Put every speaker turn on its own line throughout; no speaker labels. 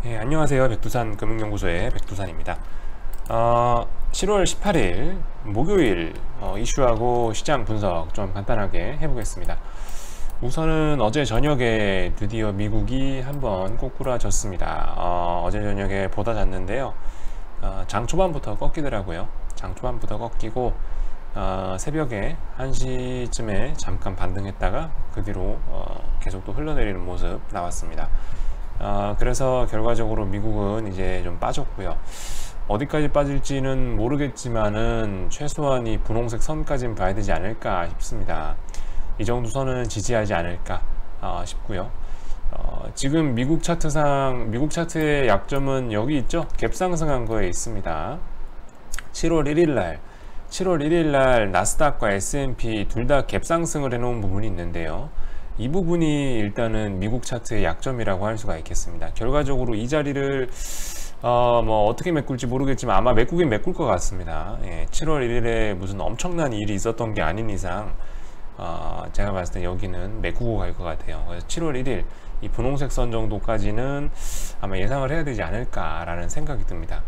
네, 안녕하세요. 백두산 금융연구소의 백두산입니다. 7월 18일 목요일 이슈하고 시장 분석 좀 간단하게 해보겠습니다. 우선은 어제 저녁에 드디어 미국이 한번 꼬꾸라졌습니다. 어제 저녁에 보다 잤는데요. 장 초반부터 꺾이더라고요. 장 초반부터 꺾이고 새벽에 1시쯤에 잠깐 반등했다가 그 뒤로 계속 또 흘러내리는 모습 나왔습니다. 그래서 결과적으로 미국은 이제 좀 빠졌고요. 어디까지 빠질지는 모르겠지만은 최소한 이 분홍색 선까지는 봐야 되지 않을까 싶습니다. 이 정도 선은 지지하지 않을까 싶고요. 지금 미국 차트상 미국 차트의 약점은 여기 있죠. 갭상승한 거에 있습니다. 7월 1일 날 나스닥과 S&P 둘 다 갭상승을 해놓은 부분이 있는데요. 이 부분이 일단은 미국 차트의 약점이라고 할 수가 있겠습니다. 결과적으로 이 자리를 뭐 어떻게 메꿀지 모르겠지만 아마 메꾸긴 메꿀 것 같습니다. 7월 1일에 무슨 엄청난 일이 있었던 게 아닌 이상 제가 봤을 때 여기는 메꾸고 갈 것 같아요. 그래서 7월 1일 이 분홍색 선 정도까지는 아마 예상을 해야 되지 않을까라는 생각이 듭니다.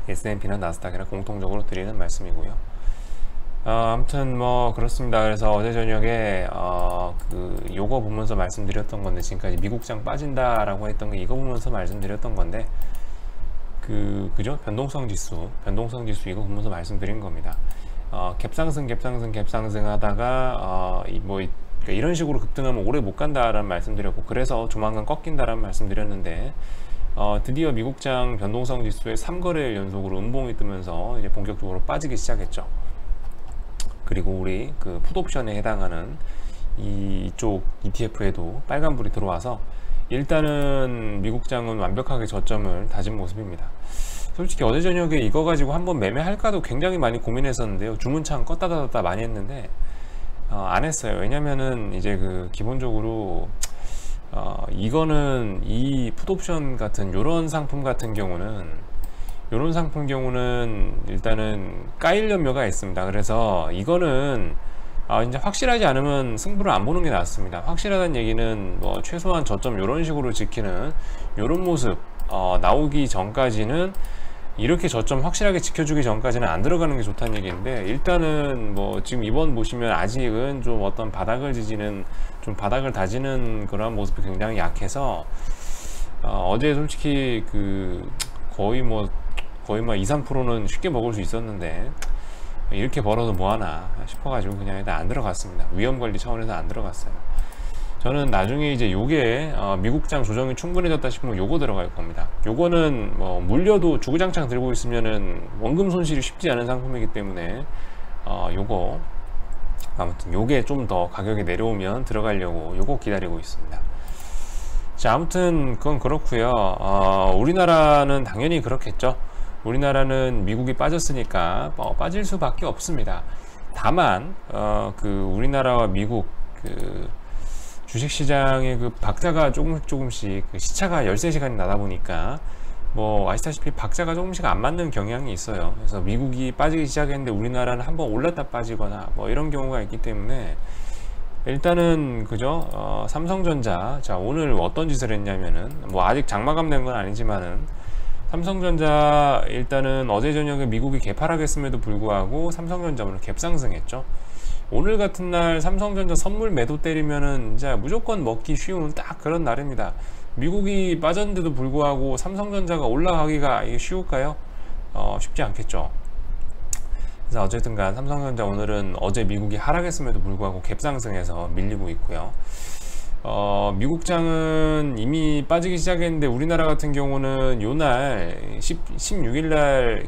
S&P나 나스닥이나 공통적으로 드리는 말씀이고요. 아무튼 뭐 그렇습니다. 그래서 어제 저녁에 요거 보면서 말씀드렸던 건데, 지금까지 미국장 빠진다라고 했던 게 이거 보면서 말씀드렸던 건데, 그죠? 변동성 지수 이거 보면서 말씀드린 겁니다. 갭상승 하다가 그러니까 이런 식으로 급등하면 오래 못 간다라는 말씀드렸고, 그래서 조만간 꺾인다라는 말씀드렸는데, 드디어 미국장 변동성 지수의 3거래일 연속으로 음봉이 뜨면서 이제 본격적으로 빠지기 시작했죠. 그리고 우리 그 풋옵션에 해당하는 이쪽 ETF에도 빨간불이 들어와서 일단은 미국장은 완벽하게 저점을 다진 모습입니다. 솔직히 어제 저녁에 이거 가지고 한번 매매할까도 굉장히 많이 고민했었는데요. 주문창 껐다 닫았다 많이 했는데 안 했어요. 왜냐면은 이제 기본적으로 이거는 이 풋옵션 같은 요런 상품 같은 경우는 일단은 까일 염려가 있습니다. 그래서 이거는 이제 확실하지 않으면 승부를 안 보는 게 낫습니다. 확실하다는 얘기는 뭐 최소한 저점 요런 식으로 지키는 요런 모습 나오기 전까지는, 이렇게 저점 확실하게 지켜주기 전까지는 안 들어가는 게 좋다는 얘기인데, 일단은 뭐 지금 이번 보시면 아직은 좀 어떤 바닥을 다지는 그런 모습이 굉장히 약해서 어제 솔직히 거의 2~3%는 쉽게 먹을 수 있었는데, 이렇게 벌어도 뭐하나 싶어가지고 그냥 일단 안 들어갔습니다. 위험관리 차원에서 안 들어갔어요. 저는 나중에 이제 요게 미국장 조정이 충분해졌다 싶으면 요거 들어갈 겁니다. 요거는 뭐 물려도 주구장창 들고 있으면은 원금 손실이 쉽지 않은 상품이기 때문에 요거 아무튼 요게 좀 더 가격이 내려오면 들어가려고 요거 기다리고 있습니다. 자, 아무튼 그건 그렇고요. 우리나라는 당연히 그렇겠죠. 우리나라는 미국이 빠졌으니까 빠질 수밖에 없습니다. 다만 우리나라와 미국 주식시장의 박자가 조금씩 시차가 13시간이 나다 보니까 뭐 아시다시피 박자가 조금씩 안 맞는 경향이 있어요. 그래서 미국이 빠지기 시작했는데 우리나라는 한번 올랐다 빠지거나 뭐 이런 경우가 있기 때문에, 일단은 그죠? 삼성전자, 자 오늘 어떤 짓을 했냐면은, 뭐 아직 장마감 된 건 아니지만은 삼성전자 일단은 어제 저녁에 미국이 개파락했음에도 불구하고 삼성전자 오늘 갭상승했죠. 오늘 같은 날 삼성전자 선물 매도 때리면은 이제 무조건 먹기 쉬운 딱 그런 날입니다. 미국이 빠졌는데도 불구하고 삼성전자가 올라가기가 이게 쉬울까요? 쉽지 않겠죠. 그래서 어쨌든간 삼성전자 오늘은 어제 미국이 하락했음에도 불구하고 갭상승해서 밀리고 있고요. 미국장은 이미 빠지기 시작했는데, 우리나라 같은 경우는 요날 16일날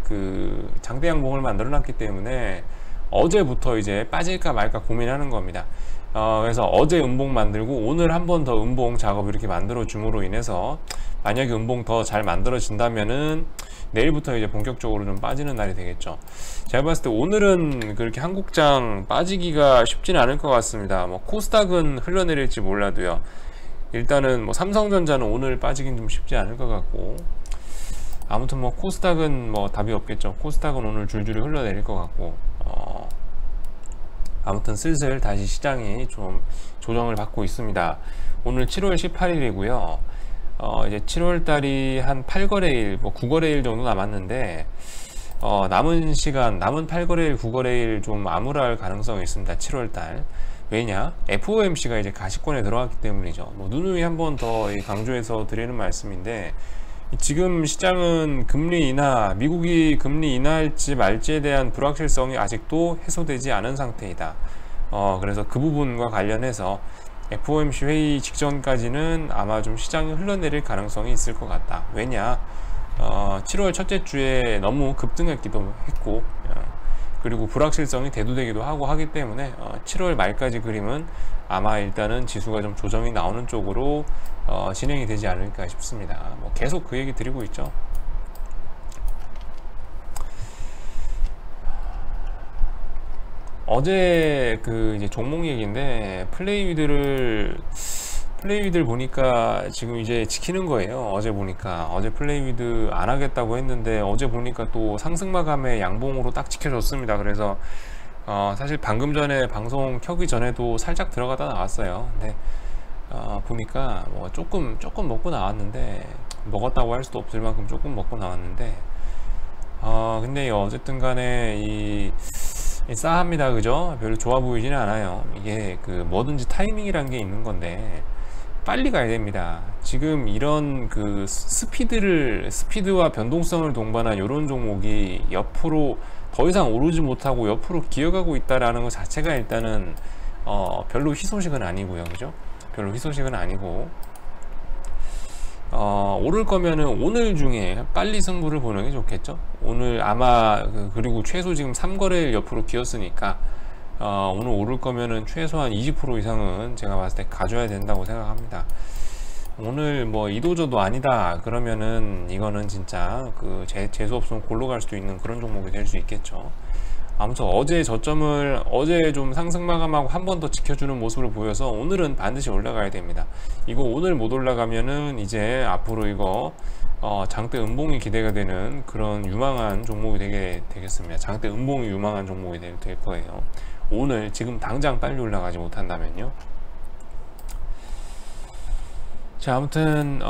장대 양봉을 만들어 놨기 때문에 어제부터 이제 빠질까 말까 고민하는 겁니다. 그래서 어제 음봉 만들고 오늘 한 번 더 음봉 작업 이렇게 만들어 줌으로 인해서, 만약에 음봉 더 잘 만들어진다면은 내일부터 이제 본격적으로 좀 빠지는 날이 되겠죠. 제가 봤을 때 오늘은 그렇게 한국장 빠지기가 쉽지는 않을 것 같습니다. 뭐 코스닥은 흘러내릴지 몰라도요. 일단은 뭐 삼성전자는 오늘 빠지긴 좀 쉽지 않을 것 같고, 아무튼 뭐 코스닥은 뭐 답이 없겠죠. 코스닥은 오늘 줄줄이 흘러내릴 것 같고, 아무튼 슬슬 다시 시장이 좀 조정을 받고 있습니다. 오늘 7월 18일이고요. 이제 7월 달이 한 8거래일, 뭐 9거래일 정도 남았는데, 남은 시간, 남은 8거래일, 9거래일 좀 암울할 가능성이 있습니다. 7월 달. 왜냐? FOMC가 이제 가시권에 들어갔기 때문이죠. 뭐 누누이 한 번 더 강조해서 드리는 말씀인데, 지금 시장은 금리 인하, 미국이 금리 인하할지 말지에 대한 불확실성이 아직도 해소되지 않은 상태이다. 그래서 그 부분과 관련해서 FOMC 회의 직전까지는 아마 좀 시장이 흘러내릴 가능성이 있을 것 같다. 왜냐? 7월 첫째 주에 너무 급등했기도 했고, 그리고 불확실성이 대두되기도 하고 하기 때문에 7월 말까지 그림은 아마 일단은 지수가 좀 조정이 나오는 쪽으로 진행이 되지 않을까 싶습니다. 뭐 계속 그 얘기 드리고 있죠. 어제 그 이제 종목 얘기인데 플레이위드를 보니까 지금 이제 지키는 거예요. 어제 보니까 어제 플레이위드 안 하겠다고 했는데 어제 보니까 또 상승 마감의 양봉으로 딱 지켜줬습니다. 그래서 사실 방금 전에 방송 켜기 전에도 살짝 들어가다 나왔어요. 근데 보니까 뭐 조금 먹고 나왔는데, 먹었다고 할 수도 없을 만큼 조금 먹고 나왔는데, 근데 어쨌든 간에 이 싸합니다. 그죠? 별로 좋아 보이지는 않아요. 이게 그 뭐든지 타이밍이란 게 있는 건데 빨리 가야 됩니다. 지금 이런 그 스피드와 변동성을 동반한 이런 종목이 옆으로 더 이상 오르지 못하고 옆으로 기어가고 있다라는 것 자체가 일단은 별로 희소식은 아니고요. 그죠? 별로 희소식은 아니고, 오를 거면은 오늘 중에 빨리 승부를 보는 게 좋겠죠. 오늘 아마 그리고 최소 지금 3거래일 옆으로 기었으니까 오늘 오를 거면은 최소한 20% 이상은 제가 봤을 때 가져야 된다고 생각합니다. 오늘 뭐 이도저도 아니다 그러면은 이거는 진짜 그 재수 없으면 골로 갈 수도 있는 그런 종목이 될 수 있겠죠. 아무튼 어제 저점을 어제 좀 상승 마감하고 한 번 더 지켜주는 모습을 보여서 오늘은 반드시 올라가야 됩니다. 이거 오늘 못 올라가면은 이제 앞으로 이거 장대 음봉이 기대가 되는 그런 유망한 종목이 되겠습니다. 장대 음봉이 유망한 종목이 될 거예요. 오늘 지금 당장 빨리 올라가지 못한다면요. 자, 아무튼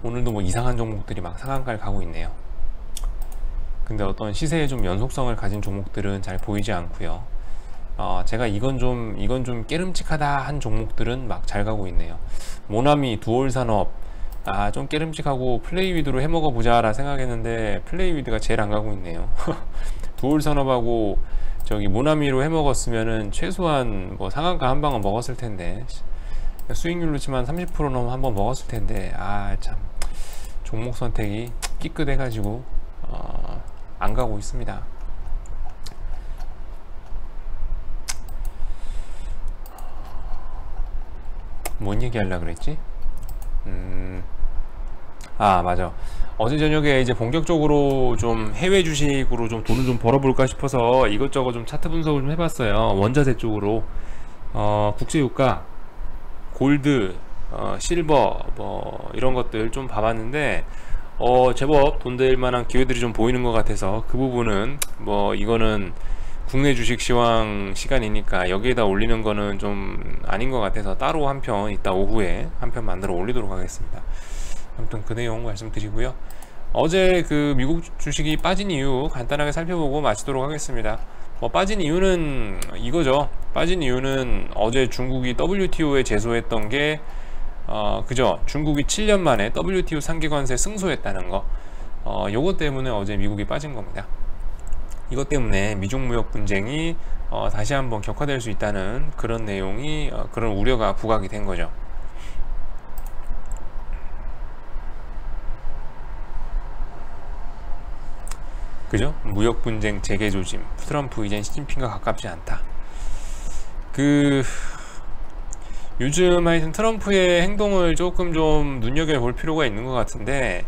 오늘도 뭐 이상한 종목들이 막 상한가를 가고 있네요. 근데 어떤 시세에 좀 연속성을 가진 종목들은 잘 보이지 않고요. 제가 이건 좀 깨름직하다 한 종목들은 막 잘 가고 있네요. 모나미, 두올산업, 좀 깨름직하고 플레이위드로 해먹어 보자 라 생각했는데 플레이위드가 제일 안 가고 있네요. 두올산업하고 저기 모나미로 해먹었으면은 최소한 뭐 상한가 한 방은 먹었을 텐데, 수익률로 치면 30%는 한번 먹었을 텐데, 참 종목 선택이 끼끗해 가지고 안 가고 있습니다. 뭔 얘기 하려고 그랬지? 맞아. 어제 저녁에 이제 본격적으로 좀 해외 주식으로 좀 돈을 좀 벌어볼까 싶어서 이것저것 좀 차트 분석을 좀 해봤어요. 원자재 쪽으로 국제유가, 골드, 실버 뭐 이런 것들 좀 봐봤는데 제법 돈 될 만한 기회들이 좀 보이는 것 같아서 그 부분은 뭐 이거는 국내 주식 시황 시간이니까 여기에다 올리는 거는 좀 아닌 것 같아서 따로 한 편 이따 오후에 한 편 만들어 올리도록 하겠습니다. 아무튼 그 내용 말씀드리고요. 어제 그 미국 주식이 빠진 이유 간단하게 살펴보고 마치도록 하겠습니다. 빠진 이유는 이거죠. 빠진 이유는 어제 중국이 WTO에 제소했던 게 그죠? 중국이 7년 만에 WTO 상계관세 승소했다는 거, 요것 때문에 어제 미국이 빠진 겁니다. 이것 때문에 미중 무역 분쟁이 다시 한번 격화될 수 있다는 그런 내용이 그런 우려가 부각이 된 거죠. 그죠? 무역 분쟁 재개 조짐, 트럼프 이젠 시진핑과 가깝지 않다. 요즘 하여튼 트럼프의 행동을 조금 좀 눈여겨볼 필요가 있는 것 같은데,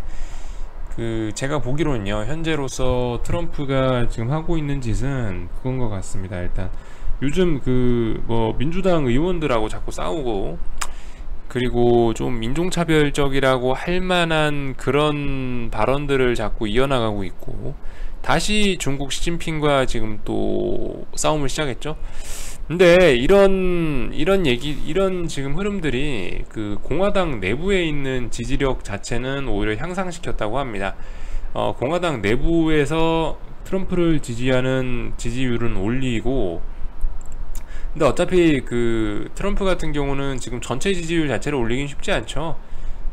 제가 보기로는요, 현재로서 트럼프가 지금 하고 있는 짓은 그건 것 같습니다. 일단 요즘 민주당 의원들하고 자꾸 싸우고, 그리고 좀 인종차별적이라고 할 만한 그런 발언들을 자꾸 이어나가고 있고, 다시 중국 시진핑과 지금 또 싸움을 시작했죠. 근데 이런 지금 흐름들이 그 공화당 내부에 있는 지지력 자체는 오히려 향상시켰다고 합니다. 공화당 내부에서 트럼프를 지지하는 지지율은 올리고, 근데 어차피 그 트럼프 같은 경우는 지금 전체 지지율 자체를 올리긴 쉽지 않죠.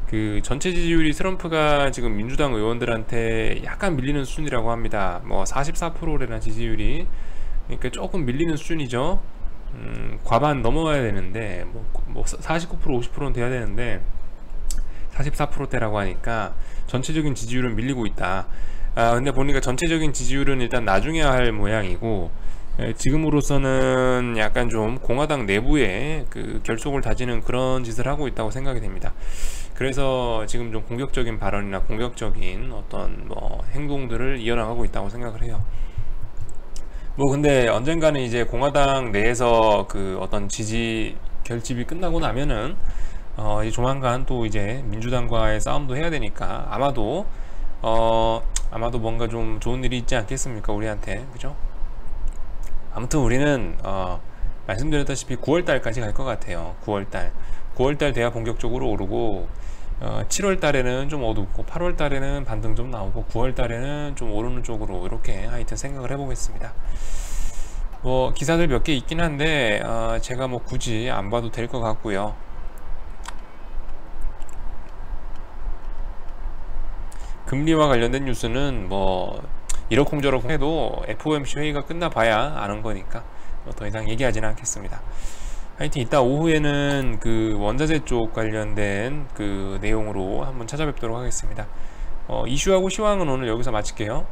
그 전체 지지율이 트럼프가 지금 민주당 의원들한테 약간 밀리는 수준이라고 합니다. 뭐 44%래나 지지율이. 그러니까 조금 밀리는 수준이죠. 과반 넘어가야 되는데 뭐 49% 50%는 돼야 되는데 44%대라고 하니까 전체적인 지지율은 밀리고 있다. 근데 보니까 전체적인 지지율은 일단 나중에 할 모양이고, 지금으로서는 약간 좀 공화당 내부에 그 결속을 다지는 그런 짓을 하고 있다고 생각이 됩니다. 그래서 지금 좀 공격적인 발언이나 공격적인 어떤 뭐 행동들을 이어나가고 있다고 생각을 해요. 뭐 근데 언젠가는 이제 공화당 내에서 그 어떤 지지 결집이 끝나고 나면은 이제 조만간 또 이제 민주당과의 싸움도 해야 되니까 아마도 뭔가 좀 좋은 일이 있지 않겠습니까, 우리한테. 그죠? 아무튼 우리는 말씀드렸다시피 9월달까지 갈 것 같아요. 9월달 돼야 본격적으로 오르고, 7월달에는 좀 어둡고 8월달에는 반등 좀 나오고 9월달에는 좀 오르는 쪽으로 이렇게 하여튼 생각을 해보겠습니다. 뭐 기사들 몇 개 있긴 한데 제가 뭐 굳이 안 봐도 될 것 같고요. 금리와 관련된 뉴스는 뭐 이러쿵저러쿵 해도 FOMC 회의가 끝나봐야 아는 거니까 뭐 더 이상 얘기하지는 않겠습니다. 하여튼 이따 오후에는 그 원자재 쪽 관련된 그 내용으로 한번 찾아뵙도록 하겠습니다. 이슈하고 시황은 오늘 여기서 마칠게요.